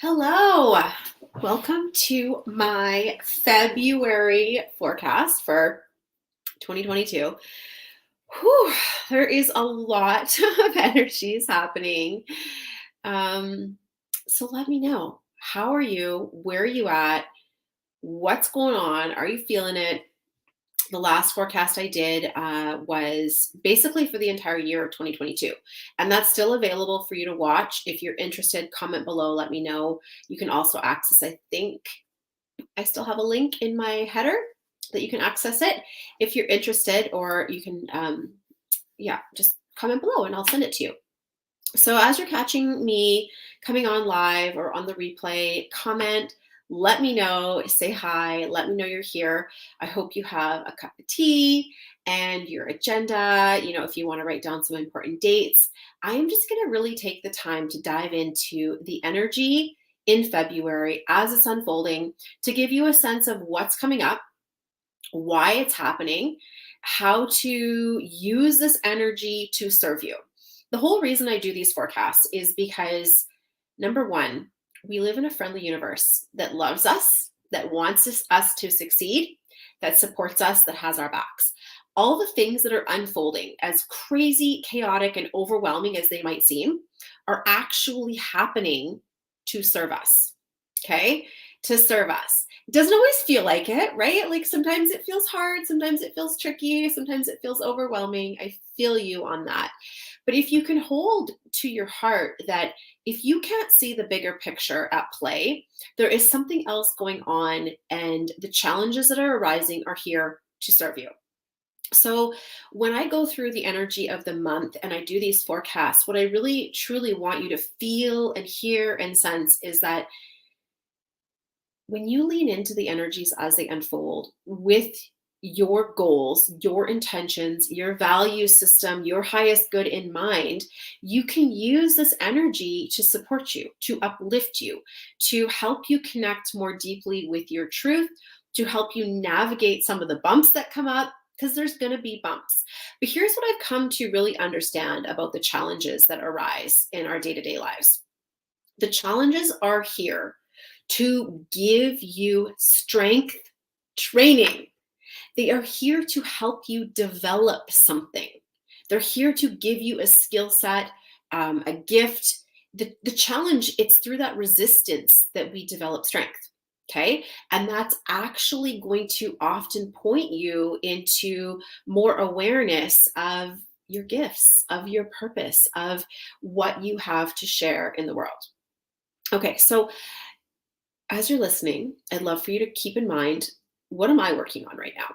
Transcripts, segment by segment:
Hello, welcome to my February forecast for 2022. Whew, there is a lot of energies happening. Um, so let me know. How are you? Where are you at? What's going on? Are you feeling it? The last forecast I did was basically for the entire year of 2022. And that's still available for you to watch. If you're interested, comment below, let me know. You can also access, I think I still have a link in my header that you can access it if you're interested, or you can, just comment below and I'll send it to you. So as you're catching me coming on live or on the replay, comment, let me know, say hi, let me know you're here. I hope you have a cup of tea and your agenda, if you want to write down some important dates. I am just going to really take the time to dive into the energy in February as it's unfolding to give you a sense of what's coming up, why it's happening, how to use this energy to serve you. The whole reason I do these forecasts is because, number one, we live in a friendly universe that loves us, that wants us to succeed, that supports us, that has our backs. All the things that are unfolding, as crazy, chaotic, and overwhelming as they might seem, are actually happening to serve us, okay? To serve us. It doesn't always feel like it, right? Like sometimes it feels hard, sometimes it feels tricky, sometimes it feels overwhelming. I feel you on that. But if you can hold to your heart that if you can't see the bigger picture at play, there is something else going on, and the challenges that are arising are here to serve you. So when I go through the energy of the month and I do these forecasts, what I really truly want you to feel and hear and sense is that when you lean into the energies as they unfold with your goals, your intentions, your value system, your highest good in mind, you can use this energy to support you, to uplift you, to help you connect more deeply with your truth, to help you navigate some of the bumps that come up, because there's going to be bumps. But here's what I've come to really understand about the challenges that arise in our day-to-day lives. The challenges are here to give you strength training. They are here to help you develop something. They're here to give you a skill set, a gift. The challenge, it's through that resistance that we develop strength. Okay. And that's actually going to often point you into more awareness of your gifts, of your purpose, of what you have to share in the world. Okay. So as you're listening, I'd love for you to keep in mind, what am I working on right now?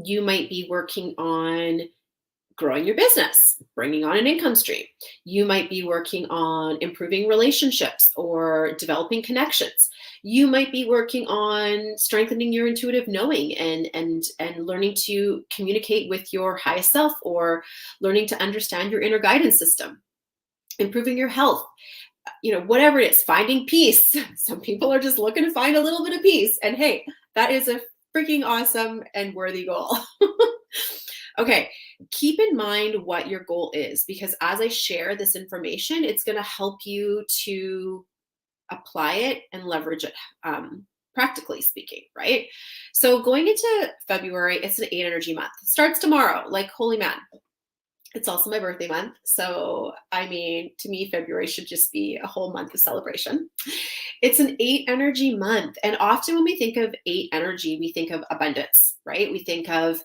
You might be working on growing your business, bringing on an income stream. You might be working on improving relationships or developing connections. You might be working on strengthening your intuitive knowing and learning to communicate with your highest self, or learning to understand your inner guidance system, improving your health, whatever it is, finding peace. Some people are just looking to find a little bit of peace. And hey, that is a freaking awesome and worthy goal. Okay, keep in mind what your goal is, because as I share this information, it's going to help you to apply it and leverage it, practically speaking, right? So going into February, it's an 8 energy month. It starts tomorrow, like holy man. It's also my birthday month. So, to me, February should just be a whole month of celebration. It's an 8 energy month. And often when we think of 8 energy, we think of abundance, right? We think of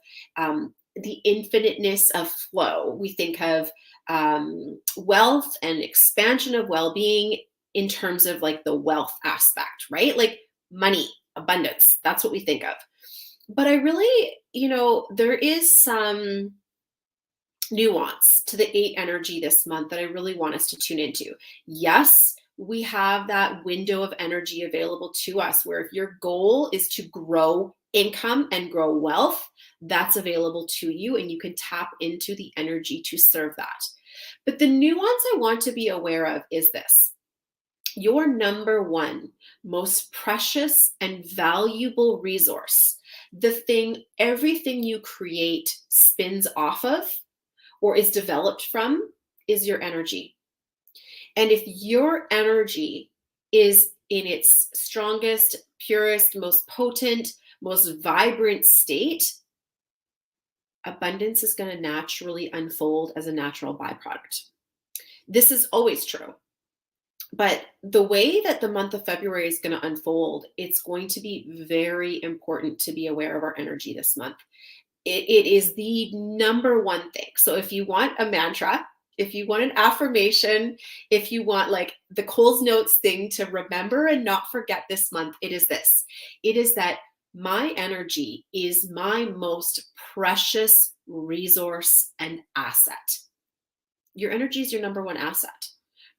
the infiniteness of flow. We think of wealth and expansion of well-being in terms of like the wealth aspect, right? Like money, abundance. That's what we think of. But I really, there is some nuance to the 8 energy this month that I really want us to tune into. Yes, we have that window of energy available to us where if your goal is to grow income and grow wealth, that's available to you and you can tap into the energy to serve that. But the nuance I want to be aware of is this. Your number one most precious and valuable resource, the thing everything you create spins off of or is developed from, is your energy. And if your energy is in its strongest, purest, most potent, most vibrant state, abundance is going to naturally unfold as a natural byproduct. This is always true. But the way that the month of February is going to unfold, it's going to be very important to be aware of our energy this month. It is the number one thing. So if you want a mantra, if you want an affirmation, if you want like the Coles Notes thing to remember and not forget this month, it is this. It is that my energy is my most precious resource and asset. Your energy is your number one asset,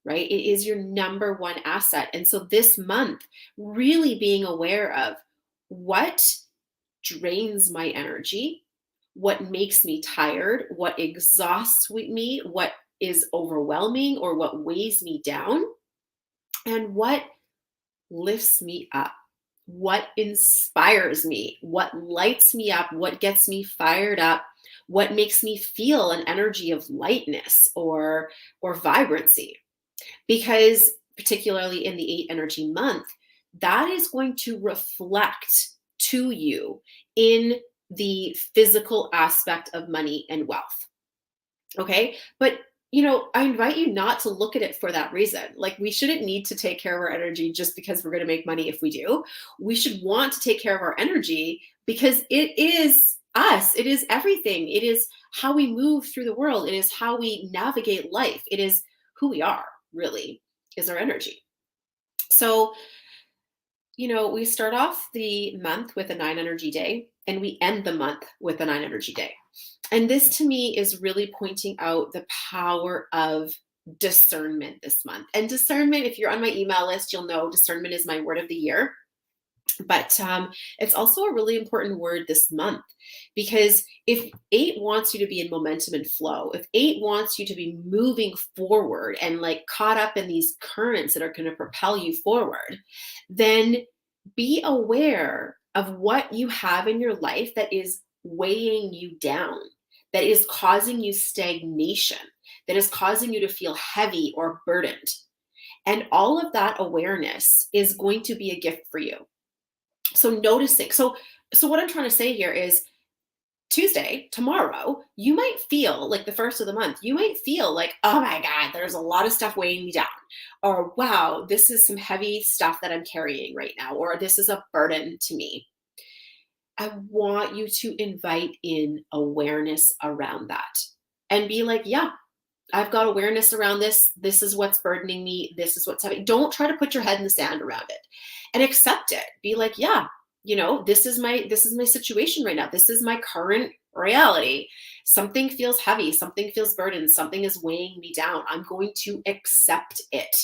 right? It is your number one asset. And so this month, really being aware of what drains my energy, what makes me tired, what exhausts me, what is overwhelming or what weighs me down, and what lifts me up, what inspires me, what lights me up, what gets me fired up, what makes me feel an energy of lightness or vibrancy. Because particularly in the 8 energy month, that is going to reflect to you in the physical aspect of money and wealth. Okay. But, I invite you not to look at it for that reason. Like, we shouldn't need to take care of our energy just because we're going to make money if we do. We should want to take care of our energy because it is us. It is everything. It is how we move through the world. It is how we navigate life. It is who we are, really, is our energy. So, we start off the month with a 9 energy day and we end the month with a 9 energy day. And this to me is really pointing out the power of discernment this month. And discernment, if you're on my email list, you'll know discernment is my word of the year. But it's also a really important word this month, because if 8 wants you to be in momentum and flow, if 8 wants you to be moving forward and like caught up in these currents that are going to propel you forward, then be aware of what you have in your life that is weighing you down, that is causing you stagnation, that is causing you to feel heavy or burdened. And all of that awareness is going to be a gift for you. So noticing. So what I'm trying to say here is Tuesday, tomorrow, you might feel like the first of the month, you might feel like, oh my God, there's a lot of stuff weighing me down. Or wow, this is some heavy stuff that I'm carrying right now. Or this is a burden to me. I want you to invite in awareness around that and be like, yeah, I've got awareness around this. This is what's burdening me. This is what's heavy. Don't try to put your head in the sand around it and accept it. Be like, yeah, this is my situation right now. This is my current reality. Something feels heavy. Something feels burdened. Something is weighing me down. I'm going to accept it.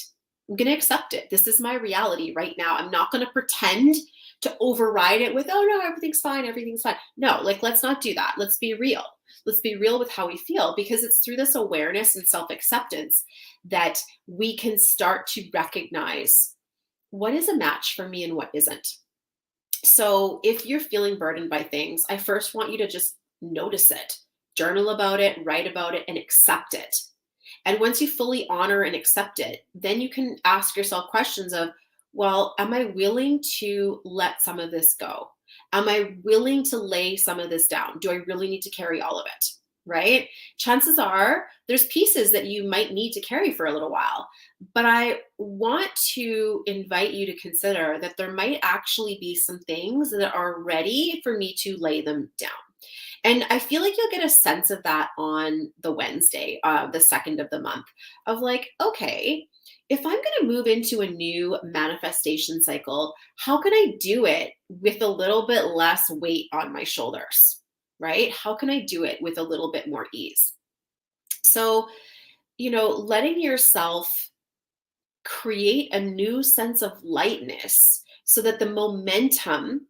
I'm going to accept it. This is my reality right now. I'm not going to pretend to override it with, oh no, everything's fine. Everything's fine. No, let's not do that. Let's be real. Let's be real with how we feel, because it's through this awareness and self-acceptance that we can start to recognize what is a match for me and what isn't. So if you're feeling burdened by things, I first want you to just notice it, journal about it, write about it, and accept it. And once you fully honor and accept it, then you can ask yourself questions of, well, am I willing to let some of this go? Am I willing to lay some of this down? Do I really need to carry all of it? Right? Chances are there's pieces that you might need to carry for a little while, but I want to invite you to consider that there might actually be some things that are ready for me to lay them down. And I feel like you'll get a sense of that on the Wednesday, the 2nd of the month, of like, okay, if I'm going to move into a new manifestation cycle, how can I do it with a little bit less weight on my shoulders, right? How can I do it with a little bit more ease? So, letting yourself create a new sense of lightness so that the momentum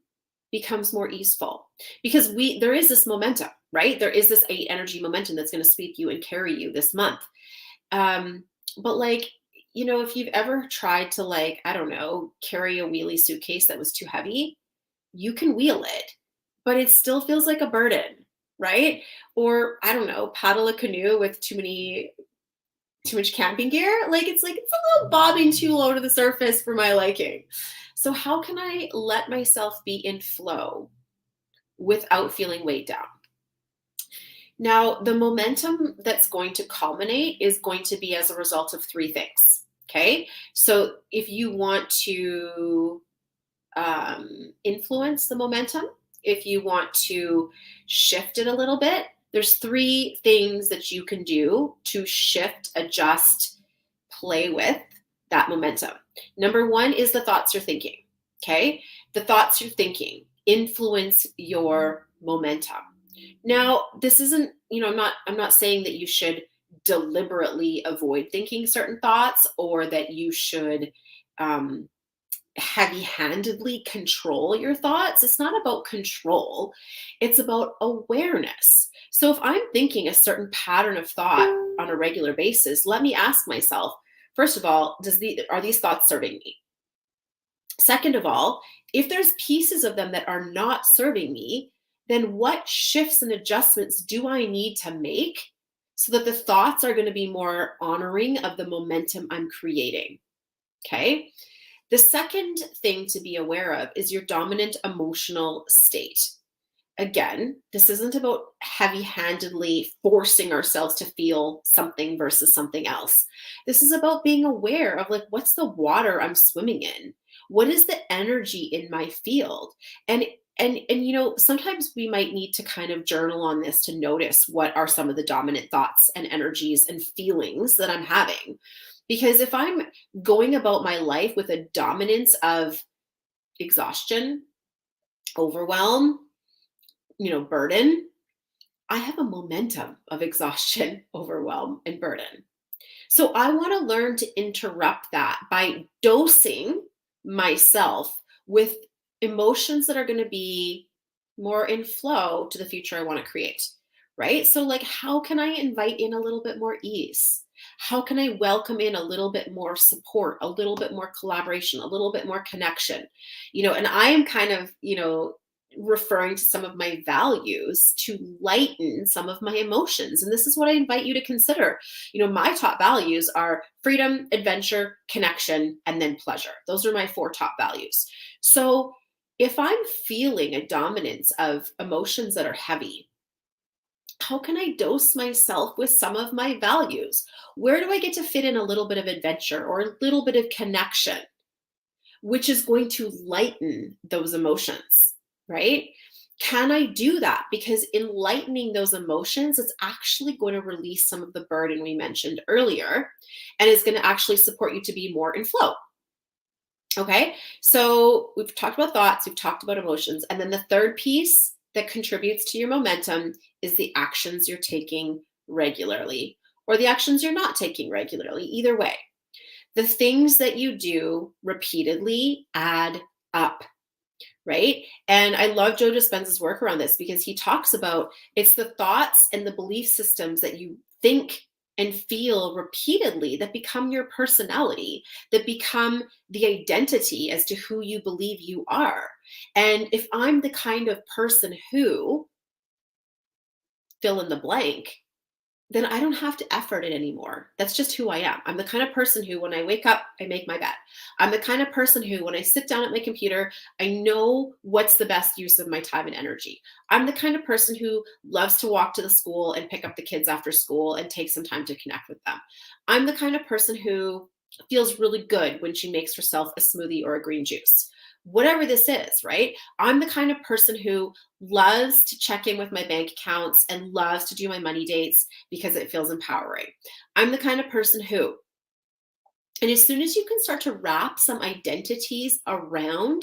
becomes more easeful, because there is this momentum, right? There is this 8 energy momentum that's going to sweep you and carry you this month. But if you've ever tried to I don't know, carry a wheelie suitcase that was too heavy, you can wheel it, but it still feels like a burden, right? Or I don't know, paddle a canoe with too many too much camping gear. It's a little bobbing too low to the surface for my liking. So how can I let myself be in flow without feeling weighed down? Now, the momentum that's going to culminate is going to be as a result of three things. Okay. So if you want to influence the momentum, if you want to shift it a little bit, there's three things that you can do to shift, adjust, play with that momentum. Number one is the thoughts you're thinking. Okay. The thoughts you're thinking influence your momentum. Now, this isn't, I'm not saying that you should deliberately avoid thinking certain thoughts or that you should heavy-handedly control your thoughts. It's not about control. It's about awareness. So if I'm thinking a certain pattern of thought on a regular basis, let me ask myself, first of all, are these thoughts serving me? Second of all, if there's pieces of them that are not serving me, then what shifts and adjustments do I need to make so that the thoughts are going to be more honoring of the momentum I'm creating? Okay. The second thing to be aware of is your dominant emotional state. Again, this isn't about heavy-handedly forcing ourselves to feel something versus something else. This is about being aware of what's the water I'm swimming in? What is the energy in my field? And sometimes we might need to kind of journal on this to notice what are some of the dominant thoughts and energies and feelings that I'm having. Because if I'm going about my life with a dominance of exhaustion, overwhelm, burden, I have a momentum of exhaustion, overwhelm, and burden. So I want to learn to interrupt that by dosing myself with emotions that are going to be more in flow to the future I want to create, right? So how can I invite in a little bit more ease? How can I welcome in a little bit more support, a little bit more collaboration, a little bit more connection? And I am kind of, referring to some of my values to lighten some of my emotions. And this is what I invite you to consider. My top values are freedom, adventure, connection, and then pleasure. Those are my 4 top values. So if I'm feeling a dominance of emotions that are heavy, how can I dose myself with some of my values? Where do I get to fit in a little bit of adventure or a little bit of connection, which is going to lighten those emotions, right? Can I do that? Because in lightening those emotions, it's actually going to release some of the burden we mentioned earlier, and it's going to actually support you to be more in flow. Okay, so we've talked about thoughts, we've talked about emotions, and then the third piece that contributes to your momentum is the actions you're taking regularly or the actions you're not taking regularly, either way. The things that you do repeatedly add up, right? And I love Joe Dispenza's work around this because he talks about it's the thoughts and the belief systems that you think and feel repeatedly that become your personality, that become the identity as to who you believe you are. And if I'm the kind of person who fill in the blank, then I don't have to effort it anymore. That's just who I am. I'm the kind of person who, when I wake up, I make my bed. I'm the kind of person who, when I sit down at my computer, I know what's the best use of my time and energy. I'm the kind of person who loves to walk to the school and pick up the kids after school and take some time to connect with them. I'm the kind of person who feels really good when she makes herself a smoothie or a green juice. Whatever this is, right? I'm the kind of person who loves to check in with my bank accounts and loves to do my money dates because it feels empowering. I'm the kind of person who, and as soon as you can start to wrap some identities around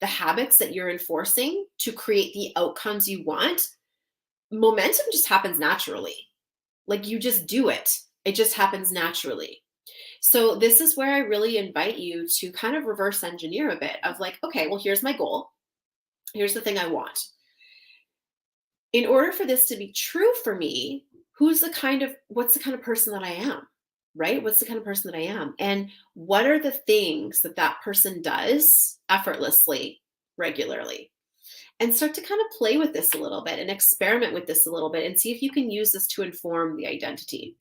the habits that you're enforcing to create the outcomes you want, momentum just happens naturally. You just do it. It just happens naturally. So this is where I really invite you to kind of reverse engineer a bit of okay, well, here's my goal. Here's the thing I want. In order for this to be true for me, what's the kind of person that I am, right? What's the kind of person that I am? And what are the things that person does effortlessly, regularly? And start to kind of play with this a little bit and experiment with this a little bit and see if you can use this to inform the identity.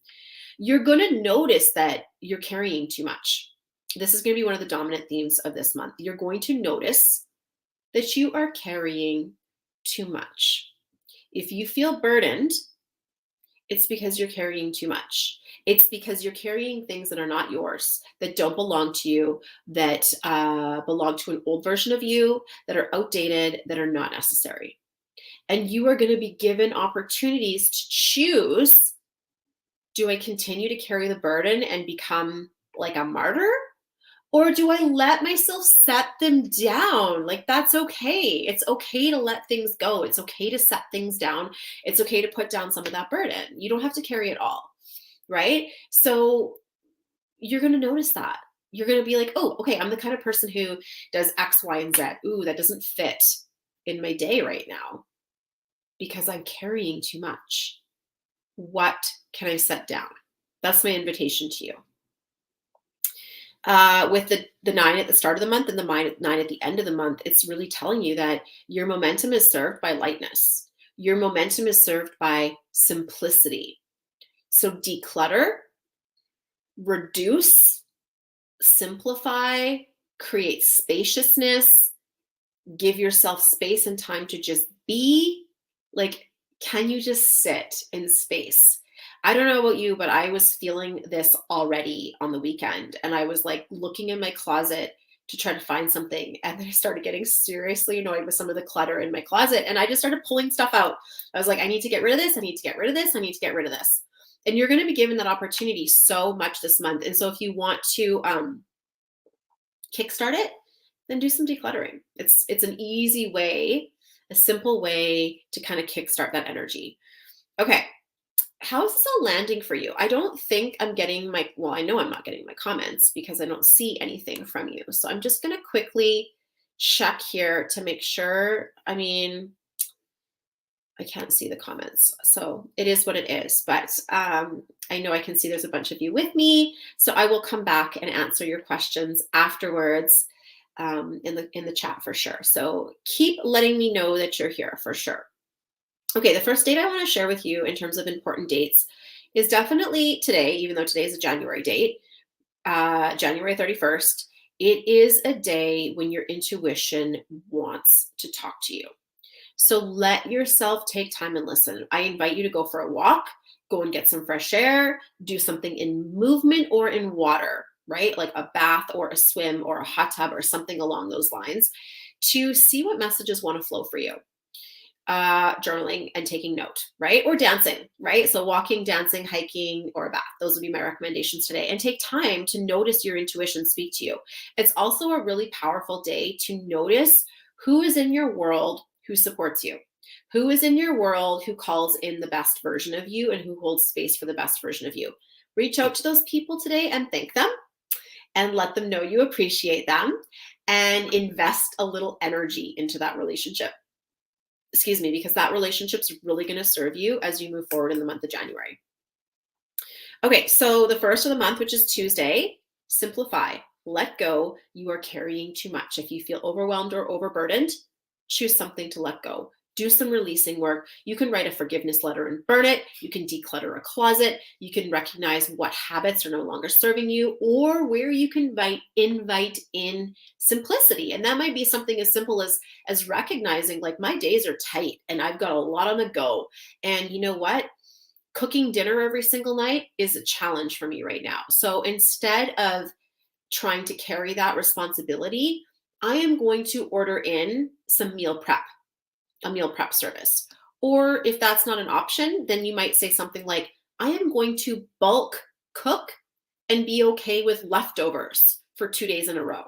you're going to notice that you're carrying too much. This is going to be one of the dominant themes of this month. You're going to notice that you are carrying too much. If you feel burdened, it's because you're carrying too much. It's because you're carrying things that are not yours, that don't belong to you, that belong to an old version of you, that are outdated, that are not necessary. And you are going to be given opportunities to choose, do I continue to carry the burden and become like a martyr? Or do I let myself set them down? Like, that's okay. It's okay to let things go. It's okay to set things down. It's okay to put down some of that burden. You don't have to carry it all, right? So you're going to notice that. You're going to be like, oh, okay, I'm the kind of person who does X, Y, and Z. Ooh, that doesn't fit in my day right now because I'm carrying too much. What can I set down? That's my invitation to you. With the 9 at the start of the month and the 9 at the end of the month, it's really telling you that your momentum is served by lightness. Your momentum is served by simplicity. So declutter, reduce, simplify, create spaciousness, give yourself space and time to just be. Like, can you just sit in space? I don't know about you, but I was feeling this already on the weekend. And I was like looking in my closet to try to find something. And then I started getting seriously annoyed with some of the clutter in my closet. And I just started pulling stuff out. I was like, I need to get rid of this. I need to get rid of this. I need to get rid of this. And you're going to be given that opportunity so much this month. And so if you want to kickstart it, then do some decluttering. It's an easy way, a simple way to kind of kickstart that energy. Okay. How's this all landing for you? I don't think I'm getting I know I'm not getting my comments because I don't see anything from you. So I'm just going to quickly check here to make sure. I mean, I can't see the comments. So it is what it is. But I know I can see there's a bunch of you with me. So I will come back and answer your questions afterwards in the chat for sure. So keep letting me know that you're here for sure. Okay, the first date I want to share with you in terms of important dates is definitely today, even though today is a January date, January 31st. It is a day when your intuition wants to talk to you. So let yourself take time and listen. I invite you to go for a walk, go and get some fresh air, do something in movement or in water, right? Like a bath or a swim or a hot tub or something along those lines to see what messages want to flow for you. Journaling and taking note, right? Or dancing, right? So walking, dancing, hiking, or a bath. Those would be my recommendations today. And take time to notice your intuition speak to you. It's also a really powerful day to notice who is in your world who supports you, who is in your world who calls in the best version of you and who holds space for the best version of you. Reach out to those people today and thank them and let them know you appreciate them and invest a little energy into that relationship. Excuse me, because that relationship's really going to serve you as you move forward in the month of January. Okay, so the first of the month, which is Tuesday, simplify, let go. You are carrying too much. If you feel overwhelmed or overburdened, choose something to let go. Do some releasing work. You can write a forgiveness letter and burn it. You can declutter a closet. You can recognize what habits are no longer serving you or where you can invite in simplicity. And that might be something as simple as recognizing like my days are tight and I've got a lot on the go. And you know what? Cooking dinner every single night is a challenge for me right now. So instead of trying to carry that responsibility, I am going to order in some a meal prep service. Or if that's not an option, then you might say something like, I am going to bulk cook and be okay with leftovers for 2 days in a row,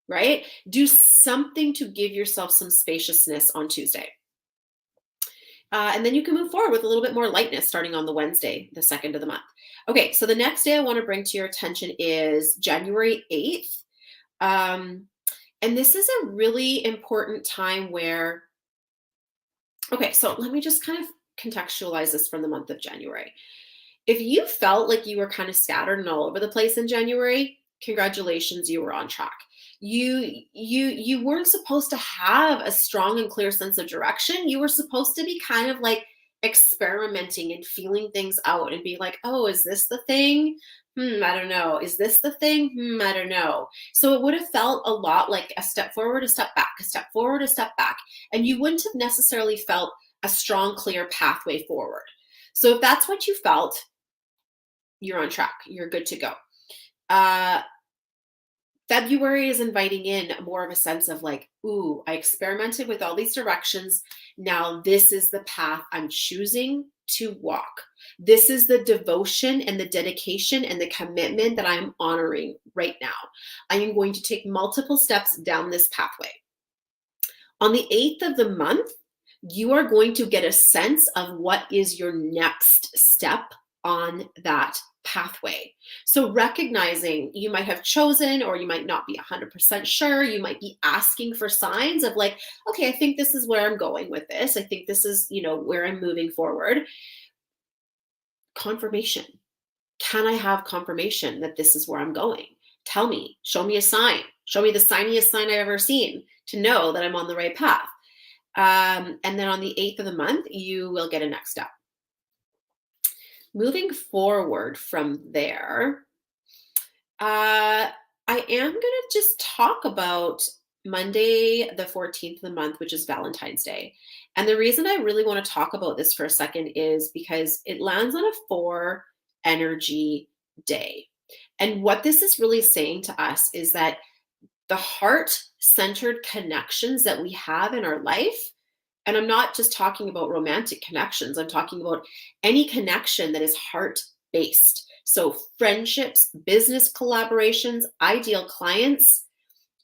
right? Do something to give yourself some spaciousness on Tuesday. And then you can move forward with a little bit more lightness starting on the Wednesday, the 2nd of the month. Okay, so the next day I want to bring to your attention is January 8th. And this is a really important time where, okay, so let me just kind of contextualize this from the month of January. If you felt like you were kind of scattered and all over the place in January, congratulations, you were on track. You weren't supposed to have a strong and clear sense of direction. You were supposed to be kind of like experimenting and feeling things out and being like, oh, is this the thing? I don't know. Is this the thing? I don't know. So it would have felt a lot like a step forward, a step back, a step forward, a step back. And you wouldn't have necessarily felt a strong, clear pathway forward. So if that's what you felt, you're on track. You're good to go. February is inviting in more of a sense of like, ooh, I experimented with all these directions. Now this is the path I'm choosing to walk. This is the devotion and the dedication and the commitment that I'm honoring right now. I am going to take multiple steps down this pathway. On the 8th of the month, you are going to get a sense of what is your next step on that pathway. So recognizing you might have chosen, or you might not be 100% sure, you might be asking for signs of like, okay, I think this is where I'm going with this. I think this is, where I'm moving forward. Confirmation. Can I have confirmation that this is where I'm going? Tell me, show me a sign. Show me the signiest sign I've ever seen to know that I'm on the right path. And then on the 8th of the month, you will get a next step. Moving forward from there, I am going to just talk about Monday, the 14th of the month, which is Valentine's Day. And the reason I really want to talk about this for a second is because it lands on a 4 energy day. And what this is really saying to us is that the heart-centered connections that we have in our life, and I'm not just talking about romantic connections, I'm talking about any connection that is heart-based. So friendships, business collaborations, ideal clients,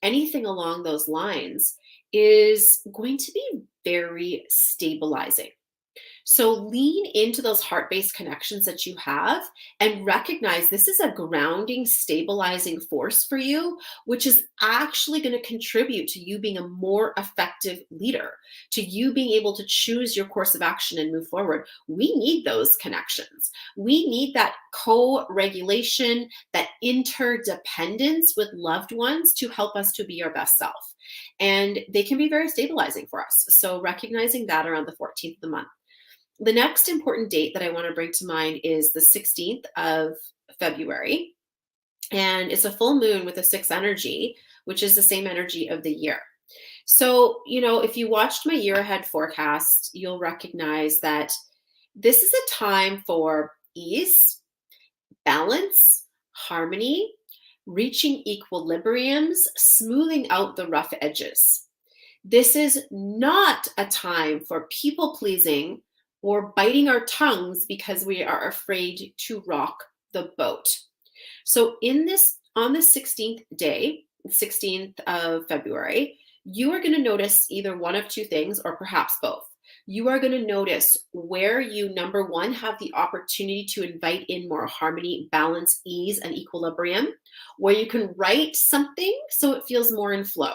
anything along those lines is going to be very stabilizing. So lean into those heart-based connections that you have and recognize this is a grounding, stabilizing force for you, which is actually going to contribute to you being a more effective leader, to you being able to choose your course of action and move forward. We need those connections. We need that co-regulation, that interdependence with loved ones to help us to be our best self. And they can be very stabilizing for us. So recognizing that around the 14th of the month. The next important date that I want to bring to mind is the 16th of February. And it's a full moon with a 6 energy, which is the same energy of the year. So, if you watched my year ahead forecast, you'll recognize that this is a time for ease, balance, harmony, reaching equilibriums, smoothing out the rough edges. This is not a time for people pleasing or biting our tongues because we are afraid to rock the boat. So on the 16th day, 16th of February, you are going to notice either one of 2 things or perhaps both. You are going to notice where you, number 1, have the opportunity to invite in more harmony, balance, ease, and equilibrium, where you can write something so it feels more in flow.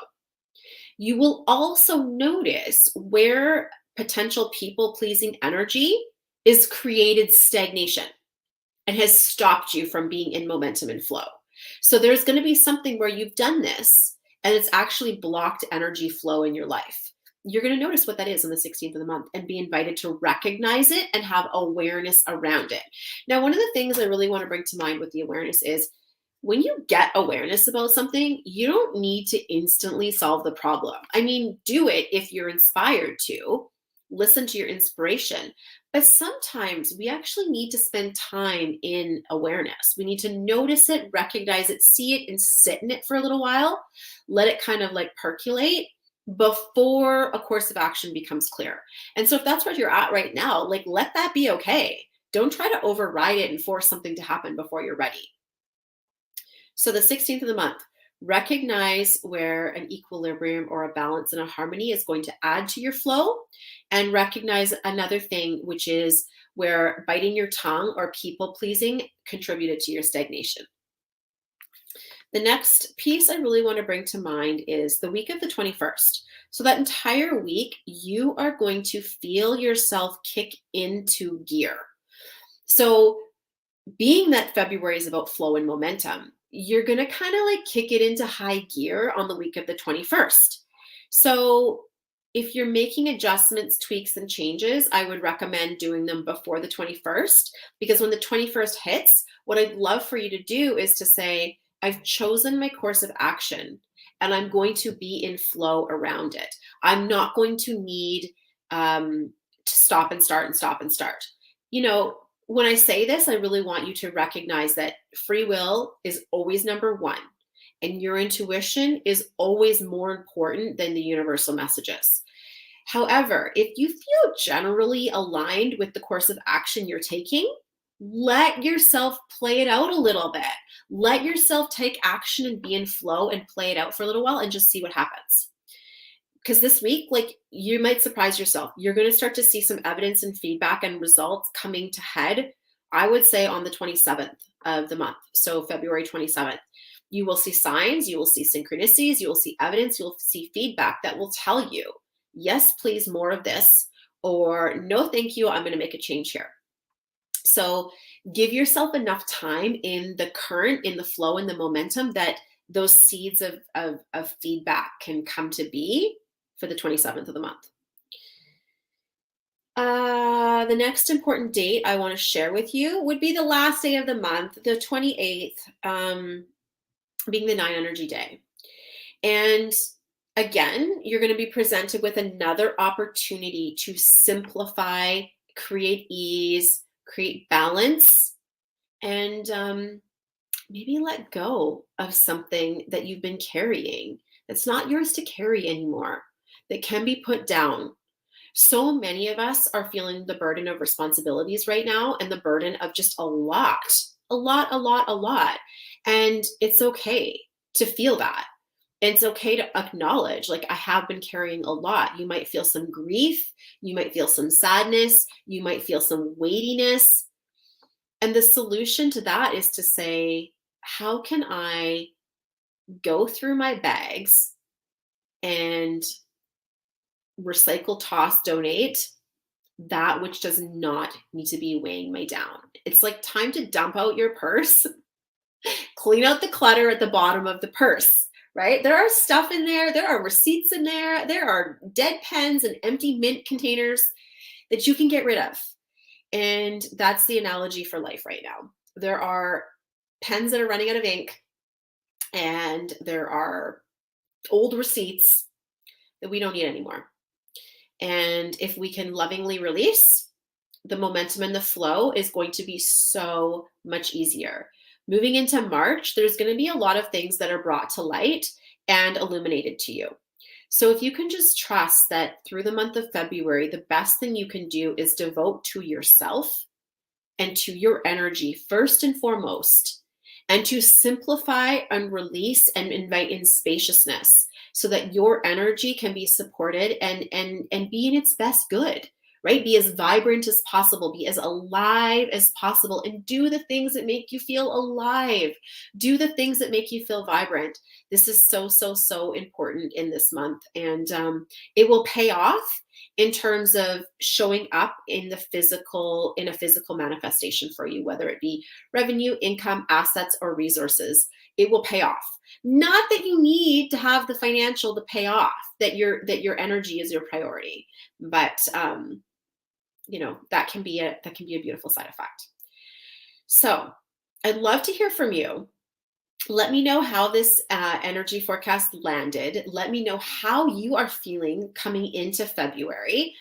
You will also notice where potential people-pleasing energy is created stagnation and has stopped you from being in momentum and flow. So there's going to be something where you've done this and it's actually blocked energy flow in your life. You're going to notice what that is on the 16th of the month and be invited to recognize it and have awareness around it. Now, one of the things I really want to bring to mind with the awareness is when you get awareness about something, you don't need to instantly solve the problem. I mean, do it if you're inspired to. Listen to your inspiration. But sometimes we actually need to spend time in awareness. We need to notice it, recognize it, see it, and sit in it for a little while. Let it kind of like percolate before a course of action becomes clear. And so if that's where you're at right now, like let that be okay. Don't try to override it and force something to happen before you're ready. So the 16th of the month, recognize where an equilibrium or a balance and a harmony is going to add to your flow, and recognize another thing, which is where biting your tongue or people pleasing contributed to your stagnation. The next piece I really want to bring to mind is the week of the 21st. So that entire week, you are going to feel yourself kick into gear. So being that February is about flow and momentum, you're going to kind of like kick it into high gear on the week of the 21st. So if you're making adjustments, tweaks, and changes, I would recommend doing them before the 21st, because when the 21st hits, what I'd love for you to do is to say, I've chosen my course of action and I'm going to be in flow around it. I'm not going to need to stop and start and stop and start. You know, when I say this, I really want you to recognize that free will is always number one, and your intuition is always more important than the universal messages. However, if you feel generally aligned with the course of action you're taking, let yourself play it out a little bit. Let yourself take action and be in flow and play it out for a little while and just see what happens. Because this week, like, you might surprise yourself. You're going to start to see some evidence and feedback and results coming to head, I would say, on the 27th of the month. So February 27th. You will see signs, you will see synchronicities, you will see evidence, you'll see feedback that will tell you, yes, please, more of this, or no, thank you, I'm going to make a change here. So give yourself enough time in the current, in the flow, in the momentum, that those seeds of feedback can come to be for the 27th of the month. The next important date I want to share with you would be the last day of the month, the 28th, being the 9 energy day. And again, you're going to be presented with another opportunity to simplify, create ease, create balance, and maybe let go of something that you've been carrying that's not yours to carry anymore, that can be put down. So many of us are feeling the burden of responsibilities right now, and the burden of just a lot. And it's okay to feel that. It's okay to acknowledge, like, I have been carrying a lot. You might feel some grief. You might feel some sadness. You might feel some weightiness. And the solution to that is to say, how can I go through my bags and recycle, toss, donate that which does not need to be weighing me down? It's like time to dump out your purse, clean out the clutter at the bottom of the purse, right? There are stuff in there. There are receipts in there. There are dead pens and empty mint containers that you can get rid of. And that's the analogy for life right now. There are pens that are running out of ink, and there are old receipts that we don't need anymore. And if we can lovingly release, the momentum and the flow is going to be so much easier. Moving into March, there's going to be a lot of things that are brought to light and illuminated to you. So if you can just trust that through the month of February, the best thing you can do is devote to yourself and to your energy first and foremost, and to simplify and release and invite in spaciousness so that your energy can be supported and be in its best good, right? Be as vibrant as possible, be as alive as possible, and do the things that make you feel alive. Do the things that make you feel vibrant. This is so important in this month. And it will pay off in terms of showing up in a physical manifestation for you, whether it be revenue, income, assets, or resources. It will pay off. Not that you need to have the financial to pay off, that your energy is your priority, but that can be a beautiful side effect. So I'd love to hear from you. Let me know how this energy forecast landed. Let me know how you are feeling coming into February.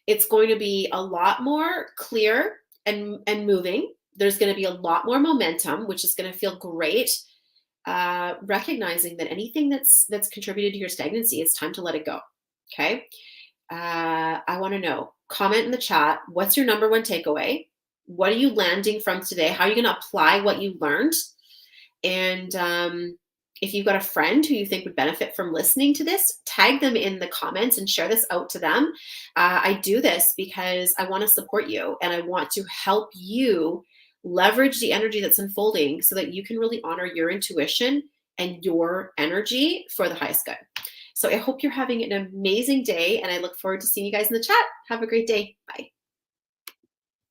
It's going to be a lot more clear and moving. There's going to be a lot more momentum, which is going to feel great. Recognizing that anything that's contributed to your stagnancy, it's time to let it go. Okay. I want to know, comment in the chat, what's your number one takeaway? What are you landing from today? How are you going to apply what you learned? And if you've got a friend who you think would benefit from listening to this, tag them in the comments and share this out to them. I do this because I want to support you, and I want to help you leverage the energy that's unfolding so that you can really honor your intuition and your energy for the highest good. So I hope you're having an amazing day, and I look forward to seeing you guys in the chat. Have a great day. Bye.